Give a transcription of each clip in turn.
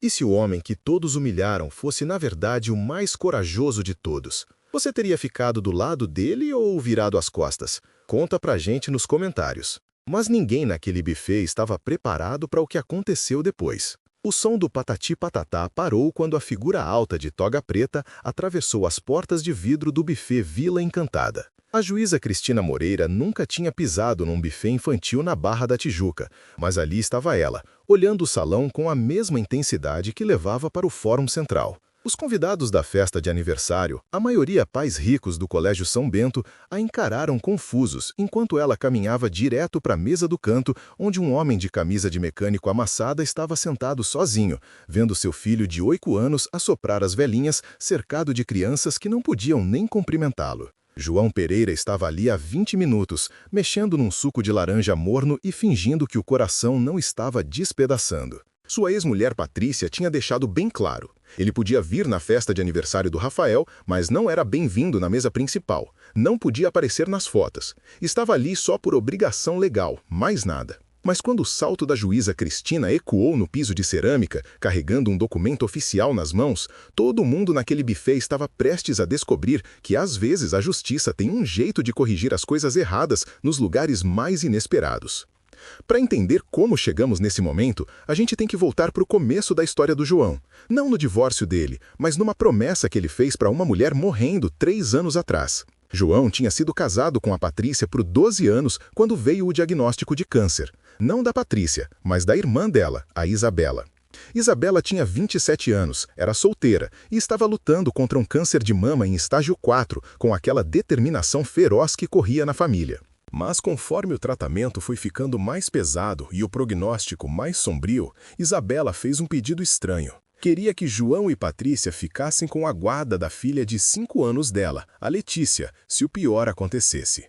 E se o homem que todos humilharam fosse, na verdade, o mais corajoso de todos? Você teria ficado do lado dele ou virado as costas? Conta pra gente nos comentários. Mas ninguém naquele buffet estava preparado para o que aconteceu depois. O som do patati patatá parou quando a figura alta de toga preta atravessou as portas de vidro do buffet Vila Encantada. A juíza Cristina Moreira nunca tinha pisado num buffet infantil na Barra da Tijuca, mas ali estava ela, olhando o salão com a mesma intensidade que levava para o Fórum Central. Os convidados da festa de aniversário, a maioria pais ricos do Colégio São Bento, a encararam confusos enquanto ela caminhava direto para a mesa do canto, onde um homem de camisa de mecânico amassada estava sentado sozinho, vendo seu filho de 8 anos assoprar as velhinhas, cercado de crianças que não podiam nem cumprimentá-lo. João Pereira estava ali há 20 minutos, mexendo num suco de laranja morno e fingindo que o coração não estava despedaçando. Sua ex-mulher Patrícia tinha deixado bem claro. Ele podia vir na festa de aniversário do Rafael, mas não era bem-vindo na mesa principal. Não podia aparecer nas fotos. Estava ali só por obrigação legal, mais nada. Mas quando o salto da juíza Cristina ecoou no piso de cerâmica, carregando um documento oficial nas mãos, todo mundo naquele buffet estava prestes a descobrir que às vezes a justiça tem um jeito de corrigir as coisas erradas nos lugares mais inesperados. Para entender como chegamos nesse momento, a gente tem que voltar para o começo da história do João. Não no divórcio dele, mas numa promessa que ele fez para uma mulher morrendo 3 anos atrás. João tinha sido casado com a Patrícia por 12 anos quando veio o diagnóstico de câncer. Não da Patrícia, mas da irmã dela, a Isabela. Isabela tinha 27 anos, era solteira e estava lutando contra um câncer de mama em estágio 4, com aquela determinação feroz que corria na família. Mas conforme o tratamento foi ficando mais pesado e o prognóstico mais sombrio, Isabela fez um pedido estranho. Queria que João e Patrícia ficassem com a guarda da filha de 5 anos dela, a Letícia, se o pior acontecesse.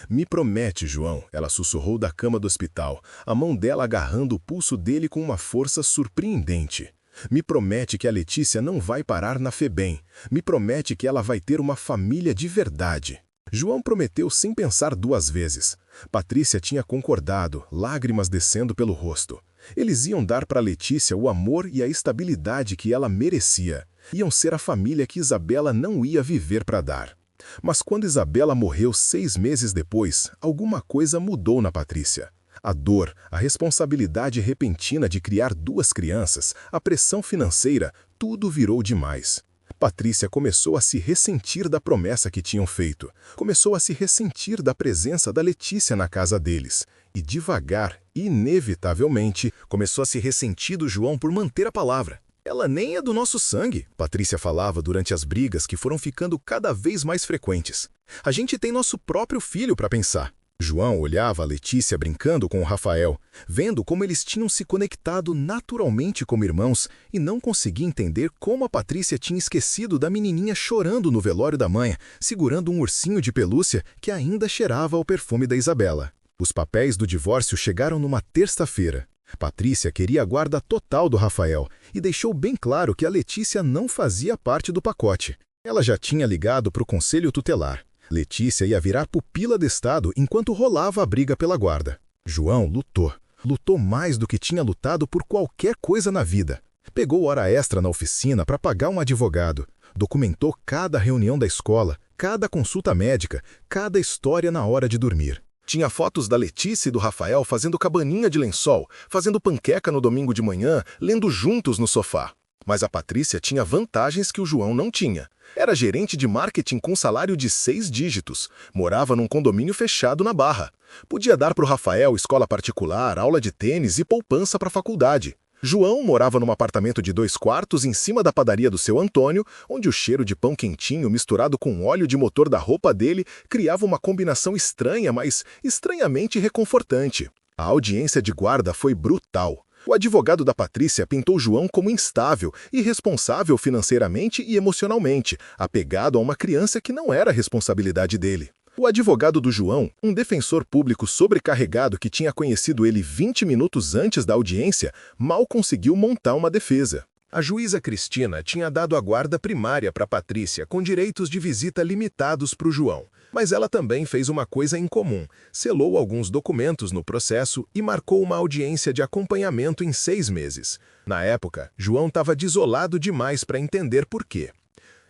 Me promete, João, ela sussurrou da cama do hospital, a mão dela agarrando o pulso dele com uma força surpreendente. Me promete que a Letícia não vai parar na FEBEM. Me promete que ela vai ter uma família de verdade. João prometeu sem pensar 2 vezes. Patrícia tinha concordado, lágrimas descendo pelo rosto. Eles iam dar para Letícia o amor e a estabilidade que ela merecia. Iam ser a família que Isabela não ia viver para dar. Mas quando Isabela morreu 6 meses depois, alguma coisa mudou na Patrícia. A dor, a responsabilidade repentina de criar 2 crianças, a pressão financeira, tudo virou demais. Patrícia começou a se ressentir da promessa que tinham feito. Começou a se ressentir da presença da Letícia na casa deles. E devagar, inevitavelmente, começou a se ressentir do João por manter a palavra. Ela nem é do nosso sangue, Patrícia falava durante as brigas que foram ficando cada vez mais frequentes. A gente tem nosso próprio filho para pensar. João olhava a Letícia brincando com o Rafael, vendo como eles tinham se conectado naturalmente como irmãos e não conseguia entender como a Patrícia tinha esquecido da menininha chorando no velório da mãe, segurando um ursinho de pelúcia que ainda cheirava ao perfume da Isabela. Os papéis do divórcio chegaram numa terça-feira. Patrícia queria a guarda total do Rafael e deixou bem claro que a Letícia não fazia parte do pacote. Ela já tinha ligado para o conselho tutelar. Letícia ia virar pupila de Estado enquanto rolava a briga pela guarda. João lutou. Lutou mais do que tinha lutado por qualquer coisa na vida. Pegou hora extra na oficina para pagar um advogado. Documentou cada reunião da escola, cada consulta médica, cada história na hora de dormir. Tinha fotos da Letícia e do Rafael fazendo cabaninha de lençol, fazendo panqueca no domingo de manhã, lendo juntos no sofá. Mas a Patrícia tinha vantagens que o João não tinha. Era gerente de marketing com salário de 6 dígitos. Morava num condomínio fechado na Barra. Podia dar para o Rafael escola particular, aula de tênis e poupança para a faculdade. João morava num apartamento de 2 quartos em cima da padaria do seu Antônio, onde o cheiro de pão quentinho misturado com o óleo de motor da roupa dele criava uma combinação estranha, mas estranhamente reconfortante. A audiência de guarda foi brutal. O advogado da Patrícia pintou João como instável, irresponsável financeiramente e emocionalmente, apegado a uma criança que não era responsabilidade dele. O advogado do João, um defensor público sobrecarregado que tinha conhecido ele 20 minutos antes da audiência, mal conseguiu montar uma defesa. A juíza Cristina tinha dado a guarda primária para Patrícia com direitos de visita limitados para o João. Mas ela também fez uma coisa incomum, selou alguns documentos no processo e marcou uma audiência de acompanhamento em 6 meses. Na época, João estava desolado demais para entender por quê.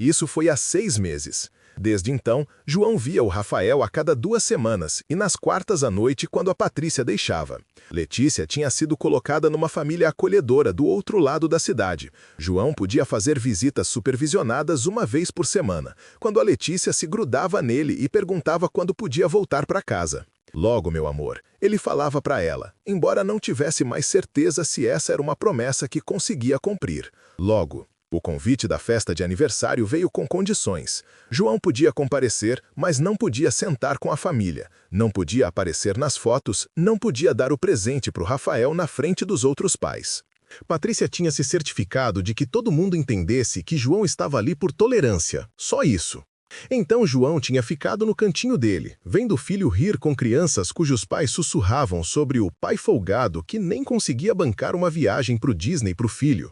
Isso foi há 6 meses. Desde então, João via o Rafael a cada 2 semanas e nas quartas à noite quando a Patrícia deixava. Letícia tinha sido colocada numa família acolhedora do outro lado da cidade. João podia fazer visitas supervisionadas uma vez por semana, quando a Letícia se grudava nele e perguntava quando podia voltar para casa. Logo, meu amor, ele falava para ela, embora não tivesse mais certeza se essa era uma promessa que conseguia cumprir. Logo. O convite da festa de aniversário veio com condições. João podia comparecer, mas não podia sentar com a família. Não podia aparecer nas fotos, não podia dar o presente para o Rafael na frente dos outros pais. Patrícia tinha se certificado de que todo mundo entendesse que João estava ali por tolerância, só isso. Então João tinha ficado no cantinho dele, vendo o filho rir com crianças cujos pais sussurravam sobre o pai folgado que nem conseguia bancar uma viagem para o Disney para o filho.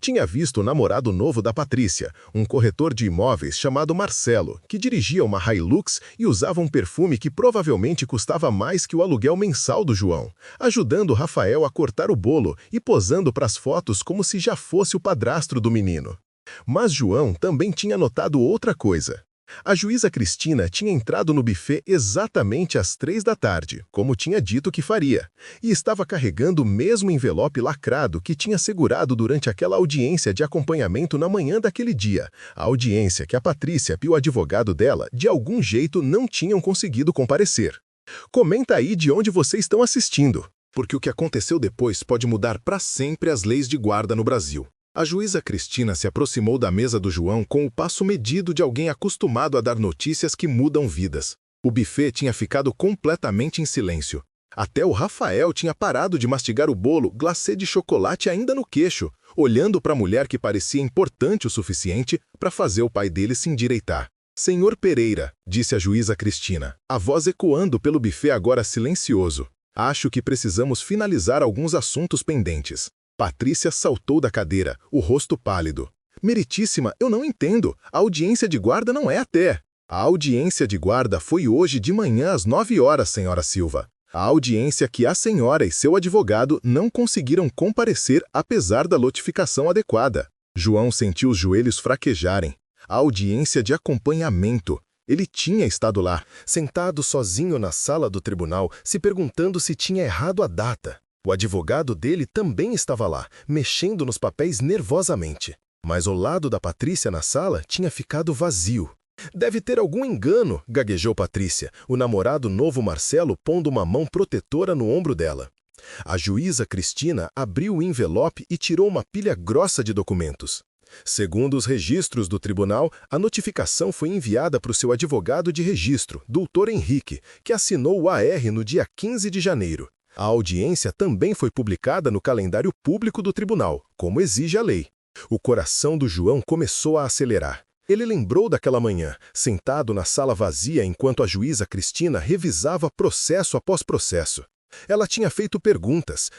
Tinha visto o namorado novo da Patrícia, um corretor de imóveis chamado Marcelo, que dirigia uma Hilux e usava um perfume que provavelmente custava mais que o aluguel mensal do João, ajudando Rafael a cortar o bolo e posando para as fotos como se já fosse o padrasto do menino. Mas João também tinha notado outra coisa. A juíza Cristina tinha entrado no buffet exatamente às 3 da tarde, como tinha dito que faria, e estava carregando o mesmo envelope lacrado que tinha segurado durante aquela audiência de acompanhamento na manhã daquele dia, a audiência que a Patrícia e o advogado dela, de algum jeito, não tinham conseguido comparecer. Comenta aí de onde vocês estão assistindo, porque o que aconteceu depois pode mudar para sempre as leis de guarda no Brasil. A juíza Cristina se aproximou da mesa do João com o passo medido de alguém acostumado a dar notícias que mudam vidas. O buffet tinha ficado completamente em silêncio. Até o Rafael tinha parado de mastigar o bolo, glacê de chocolate ainda no queixo, olhando para a mulher que parecia importante o suficiente para fazer o pai dele se endireitar. Senhor Pereira, disse a juíza Cristina, a voz ecoando pelo buffet agora silencioso. Acho que precisamos finalizar alguns assuntos pendentes. Patrícia saltou da cadeira, o rosto pálido. Meritíssima, eu não entendo. A audiência de guarda não é até. A audiência de guarda foi hoje de manhã às 9 horas, senhora Silva. A audiência que a senhora e seu advogado não conseguiram comparecer apesar da notificação adequada. João sentiu os joelhos fraquejarem. A audiência de acompanhamento. Ele tinha estado lá, sentado sozinho na sala do tribunal, se perguntando se tinha errado a data. O advogado dele também estava lá, mexendo nos papéis nervosamente. Mas o lado da Patrícia na sala tinha ficado vazio. Deve ter algum engano, gaguejou Patrícia, o namorado novo Marcelo pondo uma mão protetora no ombro dela. A juíza Cristina abriu o envelope e tirou uma pilha grossa de documentos. Segundo os registros do tribunal, a notificação foi enviada para o seu advogado de registro, doutor Henrique, que assinou o AR no dia 15 de janeiro. A audiência também foi publicada no calendário público do tribunal, como exige a lei. O coração do João começou a acelerar. Ele lembrou daquela manhã, sentado na sala vazia enquanto a juíza Cristina revisava processo após processo. Ela tinha feito perguntas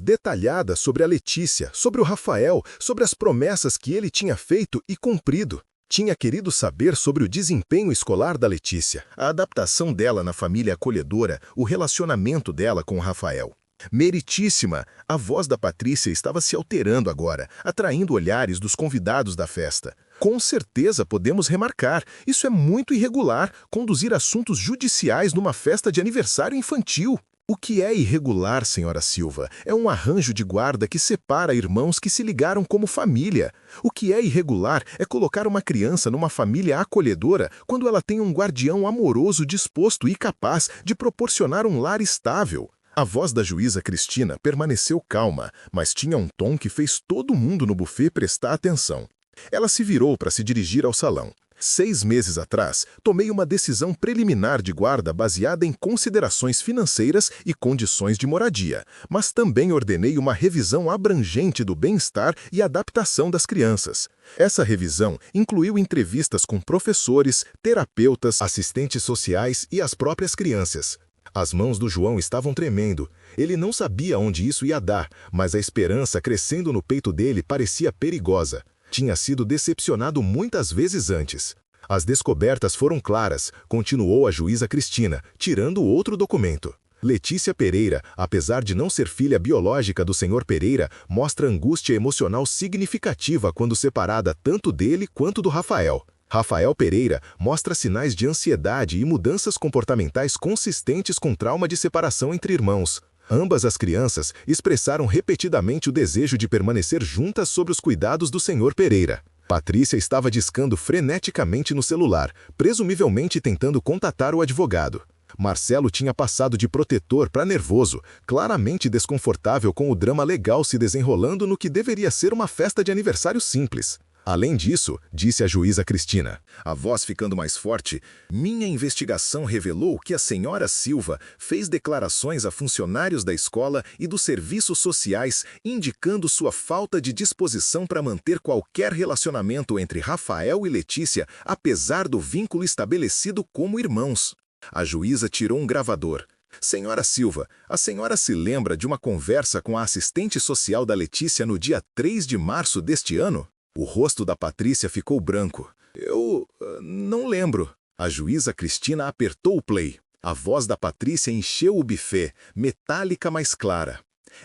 detalhadas sobre a Letícia, sobre o Rafael, sobre as promessas que ele tinha feito e cumprido. Tinha querido saber sobre o desempenho escolar da Letícia, a adaptação dela na família acolhedora, o relacionamento dela com o Rafael. Meritíssima, a voz da Patrícia estava se alterando agora, atraindo olhares dos convidados da festa. Com certeza podemos remarcar, isso é muito irregular, conduzir assuntos judiciais numa festa de aniversário infantil. O que é irregular, senhora Silva, é um arranjo de guarda que separa irmãos que se ligaram como família. O que é irregular é colocar uma criança numa família acolhedora quando ela tem um guardião amoroso disposto e capaz de proporcionar um lar estável. A voz da juíza Cristina permaneceu calma, mas tinha um tom que fez todo mundo no buffet prestar atenção. Ela se virou para se dirigir ao salão. 6 meses atrás, tomei uma decisão preliminar de guarda baseada em considerações financeiras e condições de moradia, mas também ordenei uma revisão abrangente do bem-estar e adaptação das crianças. Essa revisão incluiu entrevistas com professores, terapeutas, assistentes sociais e as próprias crianças. As mãos do João estavam tremendo. Ele não sabia onde isso ia dar, mas a esperança crescendo no peito dele parecia perigosa. Tinha sido decepcionado muitas vezes antes. As descobertas foram claras, continuou a juíza Cristina, tirando outro documento. Letícia Pereira, apesar de não ser filha biológica do Sr. Pereira, mostra angústia emocional significativa quando separada tanto dele quanto do Rafael. Rafael Pereira mostra sinais de ansiedade e mudanças comportamentais consistentes com trauma de separação entre irmãos. Ambas as crianças expressaram repetidamente o desejo de permanecer juntas sob os cuidados do Sr. Pereira. Patrícia estava discando freneticamente no celular, presumivelmente tentando contatar o advogado. Marcelo tinha passado de protetor para nervoso, claramente desconfortável com o drama legal se desenrolando no que deveria ser uma festa de aniversário simples. Além disso, disse a juíza Cristina, a voz ficando mais forte, minha investigação revelou que a senhora Silva fez declarações a funcionários da escola e dos serviços sociais indicando sua falta de disposição para manter qualquer relacionamento entre Rafael e Letícia, apesar do vínculo estabelecido como irmãos. A juíza tirou um gravador. Senhora Silva, a senhora se lembra de uma conversa com a assistente social da Letícia no dia 3 de março deste ano? O rosto da Patrícia ficou branco. Eu não lembro. A juíza Cristina apertou o play. A voz da Patrícia encheu o buffet, metálica mas clara.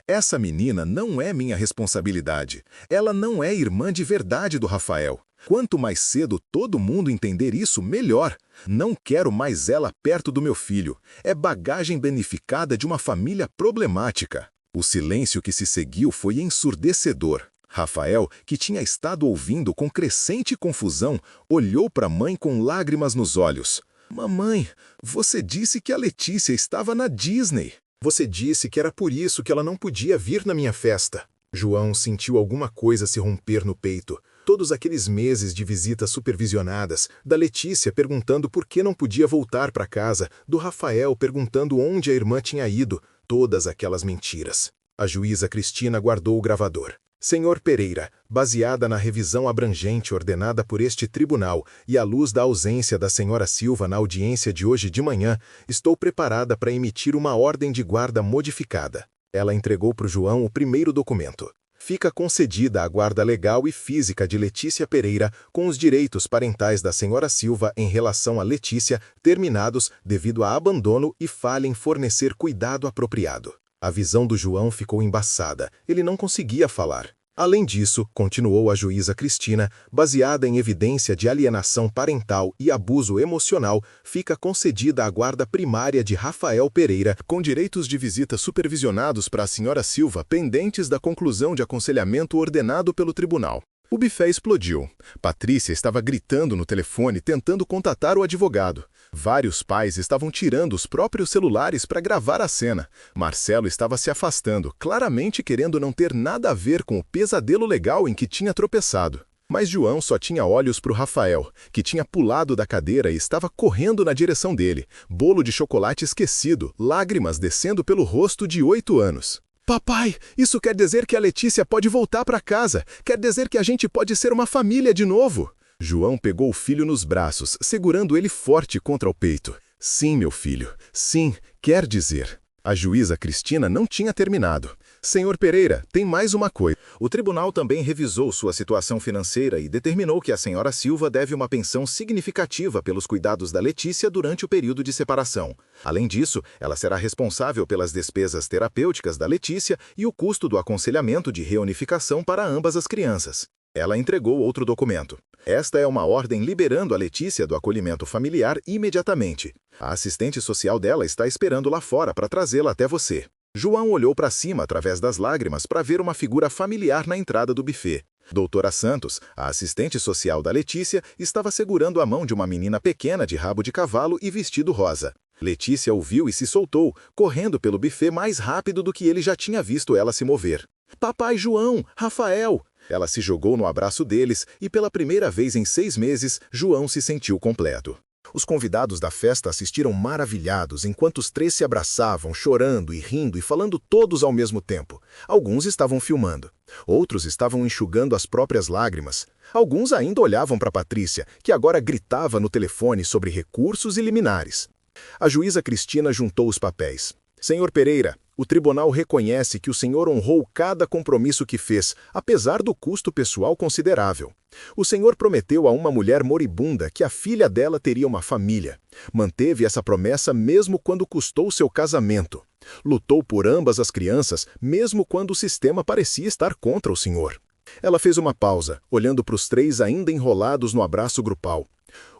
Essa menina não é minha responsabilidade. Ela não é irmã de verdade do Rafael. Quanto mais cedo todo mundo entender isso, melhor. Não quero mais ela perto do meu filho. É bagagem danificada de uma família problemática. O silêncio que se seguiu foi ensurdecedor. Rafael, que tinha estado ouvindo com crescente confusão, olhou para a mãe com lágrimas nos olhos. Mamãe, você disse que a Letícia estava na Disney. Você disse que era por isso que ela não podia vir na minha festa. João sentiu alguma coisa se romper no peito. Todos aqueles meses de visitas supervisionadas, da Letícia perguntando por que não podia voltar para casa, do Rafael perguntando onde a irmã tinha ido, todas aquelas mentiras. A juíza Cristina guardou o gravador. Senhor Pereira, baseada na revisão abrangente ordenada por este tribunal e à luz da ausência da senhora Silva na audiência de hoje de manhã, estou preparada para emitir uma ordem de guarda modificada. Ela entregou para o João o primeiro documento. Fica concedida a guarda legal e física de Letícia Pereira com os direitos parentais da senhora Silva em relação a Letícia terminados devido a abandono e falha em fornecer cuidado apropriado. A visão do João ficou embaçada. Ele não conseguia falar. Além disso, continuou a juíza Cristina, baseada em evidência de alienação parental e abuso emocional, fica concedida a guarda primária de Rafael Pereira, com direitos de visita supervisionados para a senhora Silva pendentes da conclusão de aconselhamento ordenado pelo tribunal. O buffet explodiu. Patrícia estava gritando no telefone, tentando contatar o advogado. Vários pais estavam tirando os próprios celulares para gravar a cena. Marcelo estava se afastando, claramente querendo não ter nada a ver com o pesadelo legal em que tinha tropeçado. Mas João só tinha olhos para o Rafael, que tinha pulado da cadeira e estava correndo na direção dele. Bolo de chocolate esquecido, lágrimas descendo pelo rosto de 8 anos. Papai, isso quer dizer que a Letícia pode voltar para casa. Quer dizer que a gente pode ser uma família de novo. João pegou o filho nos braços, segurando ele forte contra o peito. Sim, meu filho. Sim, quer dizer. A juíza Cristina não tinha terminado. Senhor Pereira, tem mais uma coisa. O tribunal também revisou sua situação financeira e determinou que a senhora Silva deve uma pensão significativa pelos cuidados da Letícia durante o período de separação. Além disso, ela será responsável pelas despesas terapêuticas da Letícia e o custo do aconselhamento de reunificação para ambas as crianças. Ela entregou outro documento. Esta é uma ordem liberando a Letícia do acolhimento familiar imediatamente. A assistente social dela está esperando lá fora para trazê-la até você. João olhou para cima através das lágrimas para ver uma figura familiar na entrada do buffet. Doutora Santos, a assistente social da Letícia, estava segurando a mão de uma menina pequena de rabo de cavalo e vestido rosa. Letícia ouviu e se soltou, correndo pelo buffet mais rápido do que ele já tinha visto ela se mover. Papai João, Rafael! Ela se jogou no abraço deles e pela primeira vez em 6 meses, João se sentiu completo. Os convidados da festa assistiram maravilhados enquanto os 3 se abraçavam, chorando e rindo e falando todos ao mesmo tempo. Alguns estavam filmando. Outros estavam enxugando as próprias lágrimas. Alguns ainda olhavam para Patrícia, que agora gritava no telefone sobre recursos e liminares. A juíza Cristina juntou os papéis. Senhor Pereira, o tribunal reconhece que o senhor honrou cada compromisso que fez, apesar do custo pessoal considerável. O senhor prometeu a uma mulher moribunda que a filha dela teria uma família. Manteve essa promessa mesmo quando custou seu casamento. Lutou por ambas as crianças, mesmo quando o sistema parecia estar contra o senhor. Ela fez uma pausa, olhando para os três ainda enrolados no abraço grupal.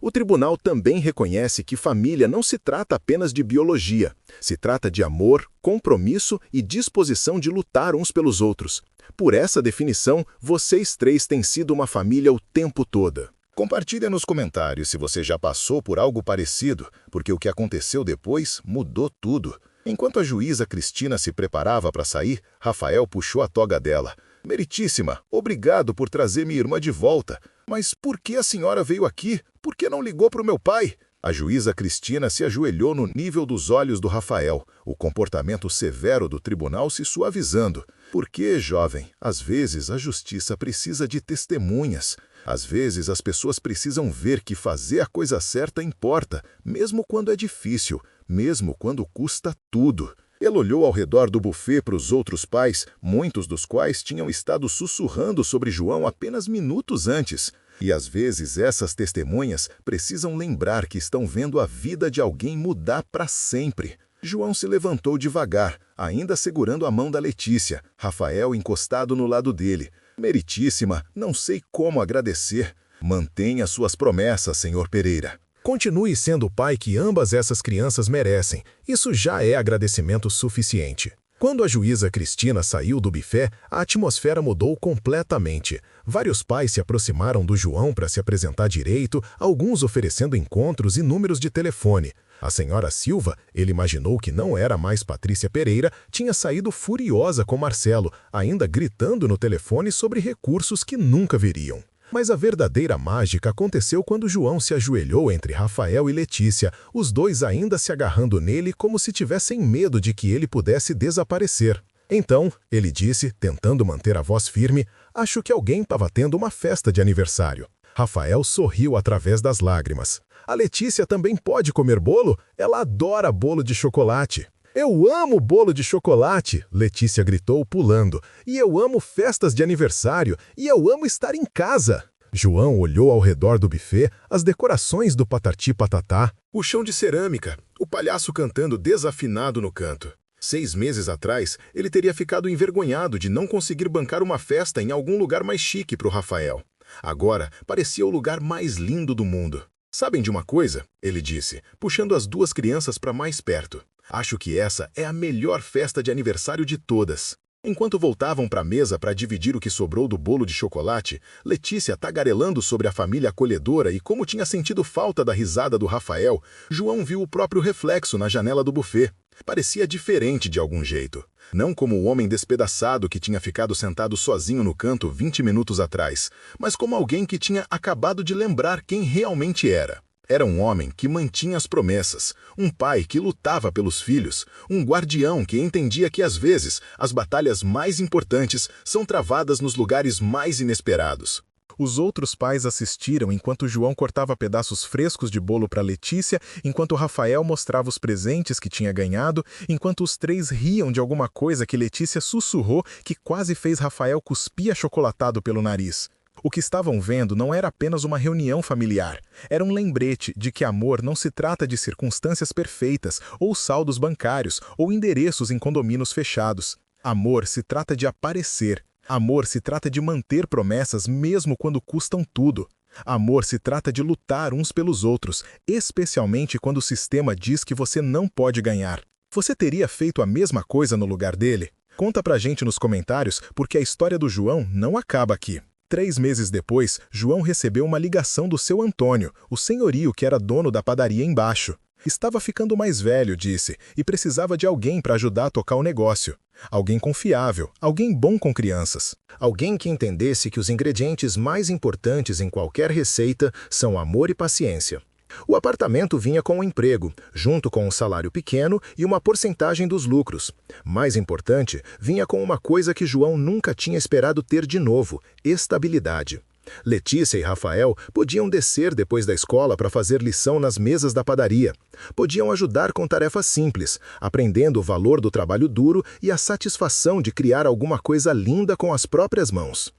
O tribunal também reconhece que família não se trata apenas de biologia. Se trata de amor, compromisso e disposição de lutar uns pelos outros. Por essa definição, vocês três têm sido uma família o tempo todo. Compartilhe nos comentários se você já passou por algo parecido, porque o que aconteceu depois mudou tudo. Enquanto a juíza Cristina se preparava para sair, Rafael puxou a toga dela. Meritíssima, obrigado por trazer minha irmã de volta. Mas por que a senhora veio aqui? Por que não ligou para o meu pai? A juíza Cristina se ajoelhou no nível dos olhos do Rafael, o comportamento severo do tribunal se suavizando. Porque, jovem, às vezes a justiça precisa de testemunhas. Às vezes as pessoas precisam ver que fazer a coisa certa importa, mesmo quando é difícil, mesmo quando custa tudo. Ela olhou ao redor do buffet para os outros pais, muitos dos quais tinham estado sussurrando sobre João apenas minutos antes. E às vezes essas testemunhas precisam lembrar que estão vendo a vida de alguém mudar para sempre. João se levantou devagar, ainda segurando a mão da Letícia, Rafael encostado no lado dele. Meritíssima, não sei como agradecer. Mantenha suas promessas, senhor Pereira. Continue sendo o pai que ambas essas crianças merecem. Isso já é agradecimento suficiente. Quando a juíza Cristina saiu do buffet, a atmosfera mudou completamente. Vários pais se aproximaram do João para se apresentar direito, alguns oferecendo encontros e números de telefone. A senhora Silva, ele imaginou que não era mais Patrícia Pereira, tinha saído furiosa com Marcelo, ainda gritando no telefone sobre recursos que nunca viriam. Mas a verdadeira mágica aconteceu quando João se ajoelhou entre Rafael e Letícia, os dois ainda se agarrando nele como se tivessem medo de que ele pudesse desaparecer. Então, ele disse, tentando manter a voz firme, acho que alguém estava tendo uma festa de aniversário. Rafael sorriu através das lágrimas. A Letícia também pode comer bolo? Ela adora bolo de chocolate. Eu amo bolo de chocolate, Letícia gritou, pulando. E eu amo festas de aniversário. E eu amo estar em casa. João olhou ao redor do buffet, as decorações do Patati Patatá. O chão de cerâmica, o palhaço cantando desafinado no canto. 6 meses atrás, ele teria ficado envergonhado de não conseguir bancar uma festa em algum lugar mais chique para o Rafael. Agora, parecia o lugar mais lindo do mundo. Sabem de uma coisa? Ele disse, puxando as duas crianças para mais perto. Acho que essa é a melhor festa de aniversário de todas. Enquanto voltavam para a mesa para dividir o que sobrou do bolo de chocolate, Letícia tagarelando sobre a família acolhedora e como tinha sentido falta da risada do Rafael, João viu o próprio reflexo na janela do buffet. Parecia diferente de algum jeito. Não como o homem despedaçado que tinha ficado sentado sozinho no canto 20 minutos atrás, mas como alguém que tinha acabado de lembrar quem realmente era. Era um homem que mantinha as promessas, um pai que lutava pelos filhos, um guardião que entendia que às vezes as batalhas mais importantes são travadas nos lugares mais inesperados. Os outros pais assistiram enquanto João cortava pedaços frescos de bolo para Letícia, enquanto Rafael mostrava os presentes que tinha ganhado, enquanto os três riam de alguma coisa que Letícia sussurrou que quase fez Rafael cuspir achocolatado pelo nariz. O que estavam vendo não era apenas uma reunião familiar. Era um lembrete de que amor não se trata de circunstâncias perfeitas, ou saldos bancários, ou endereços em condomínios fechados. Amor se trata de aparecer. Amor se trata de manter promessas mesmo quando custam tudo. Amor se trata de lutar uns pelos outros, especialmente quando o sistema diz que você não pode ganhar. Você teria feito a mesma coisa no lugar dele? Conta pra gente nos comentários, porque a história do João não acaba aqui. 3 meses depois, João recebeu uma ligação do seu Antônio, o senhorio que era dono da padaria embaixo. Estava ficando mais velho, disse, e precisava de alguém para ajudar a tocar o negócio. Alguém confiável, alguém bom com crianças. Alguém que entendesse que os ingredientes mais importantes em qualquer receita são amor e paciência. O apartamento vinha com um emprego, junto com um salário pequeno e uma porcentagem dos lucros. Mais importante, vinha com uma coisa que João nunca tinha esperado ter de novo: estabilidade. Letícia e Rafael podiam descer depois da escola para fazer lição nas mesas da padaria. Podiam ajudar com tarefas simples, aprendendo o valor do trabalho duro e a satisfação de criar alguma coisa linda com as próprias mãos.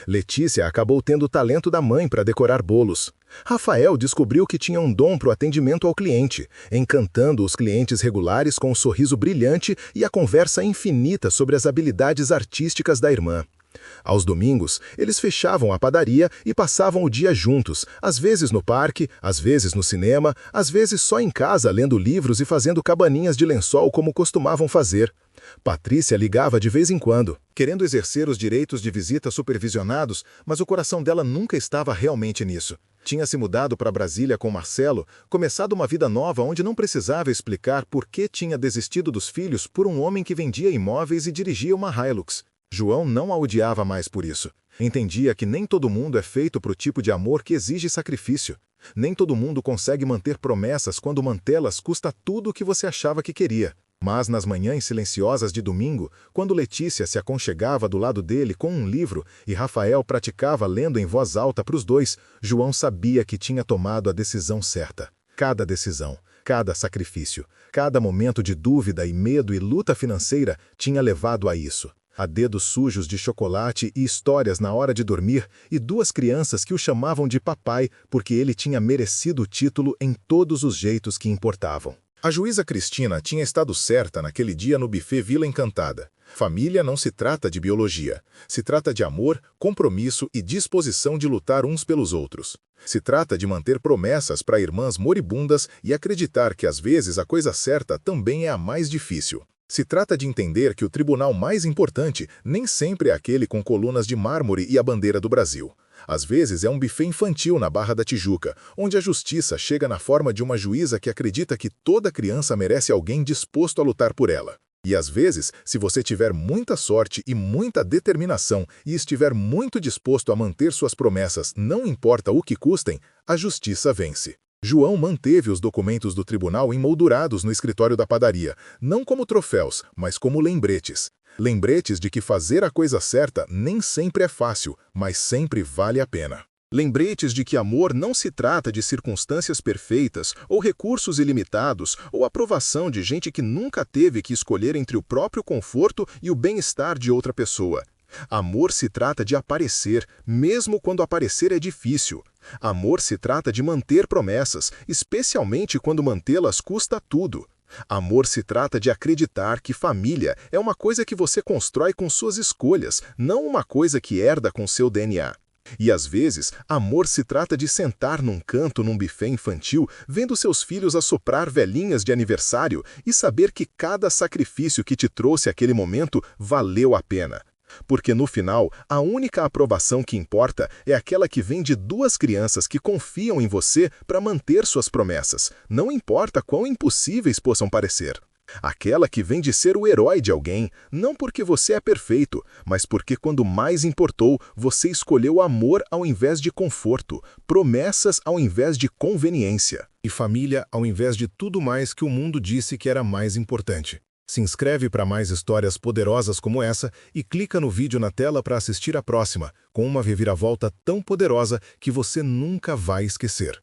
Letícia acabou tendo o talento da mãe para decorar bolos. Rafael descobriu que tinha um dom para o atendimento ao cliente, encantando os clientes regulares com um sorriso brilhante e a conversa infinita sobre as habilidades artísticas da irmã. Aos domingos, eles fechavam a padaria e passavam o dia juntos, às vezes no parque, às vezes no cinema, às vezes só em casa lendo livros e fazendo cabaninhas de lençol como costumavam fazer. Patrícia ligava de vez em quando, querendo exercer os direitos de visita supervisionados, mas o coração dela nunca estava realmente nisso. Tinha se mudado para Brasília com Marcelo, começado uma vida nova onde não precisava explicar por que tinha desistido dos filhos por um homem que vendia imóveis e dirigia uma Hilux. João não a odiava mais por isso. Entendia que nem todo mundo é feito para o tipo de amor que exige sacrifício. Nem todo mundo consegue manter promessas quando mantê-las custa tudo o que você achava que queria. Mas nas manhãs silenciosas de domingo, quando Letícia se aconchegava do lado dele com um livro e Rafael praticava lendo em voz alta para os dois, João sabia que tinha tomado a decisão certa. Cada decisão, cada sacrifício, cada momento de dúvida e medo e luta financeira tinha levado a isso. A dedos sujos de chocolate e histórias na hora de dormir, e duas crianças que o chamavam de papai porque ele tinha merecido o título em todos os jeitos que importavam. A juíza Cristina tinha estado certa naquele dia no buffet Vila Encantada. Família não se trata de biologia. Se trata de amor, compromisso e disposição de lutar uns pelos outros. Se trata de manter promessas para irmãs moribundas e acreditar que às vezes a coisa certa também é a mais difícil. Se trata de entender que o tribunal mais importante nem sempre é aquele com colunas de mármore e a bandeira do Brasil. Às vezes é um buffet infantil na Barra da Tijuca, onde a justiça chega na forma de uma juíza que acredita que toda criança merece alguém disposto a lutar por ela. E às vezes, se você tiver muita sorte e muita determinação e estiver muito disposto a manter suas promessas, não importa o que custem, a justiça vence. João manteve os documentos do tribunal emoldurados no escritório da padaria, não como troféus, mas como lembretes. Lembretes de que fazer a coisa certa nem sempre é fácil, mas sempre vale a pena. Lembretes de que amor não se trata de circunstâncias perfeitas, ou recursos ilimitados, ou aprovação de gente que nunca teve que escolher entre o próprio conforto e o bem-estar de outra pessoa. Amor se trata de aparecer, mesmo quando aparecer é difícil. Amor se trata de manter promessas, especialmente quando mantê-las custa tudo. Amor se trata de acreditar que família é uma coisa que você constrói com suas escolhas, não uma coisa que herda com seu DNA. E às vezes, amor se trata de sentar num canto num buffet infantil, vendo seus filhos assoprar velhinhas de aniversário e saber que cada sacrifício que te trouxe aquele momento valeu a pena. Porque no final, a única aprovação que importa é aquela que vem de duas crianças que confiam em você para manter suas promessas, não importa quão impossíveis possam parecer. Aquela que vem de ser o herói de alguém, não porque você é perfeito, mas porque quando mais importou, você escolheu amor ao invés de conforto, promessas ao invés de conveniência, e família ao invés de tudo mais que o mundo disse que era mais importante. Se inscreve para mais histórias poderosas como essa e clica no vídeo na tela para assistir a próxima, com uma reviravolta tão poderosa que você nunca vai esquecer.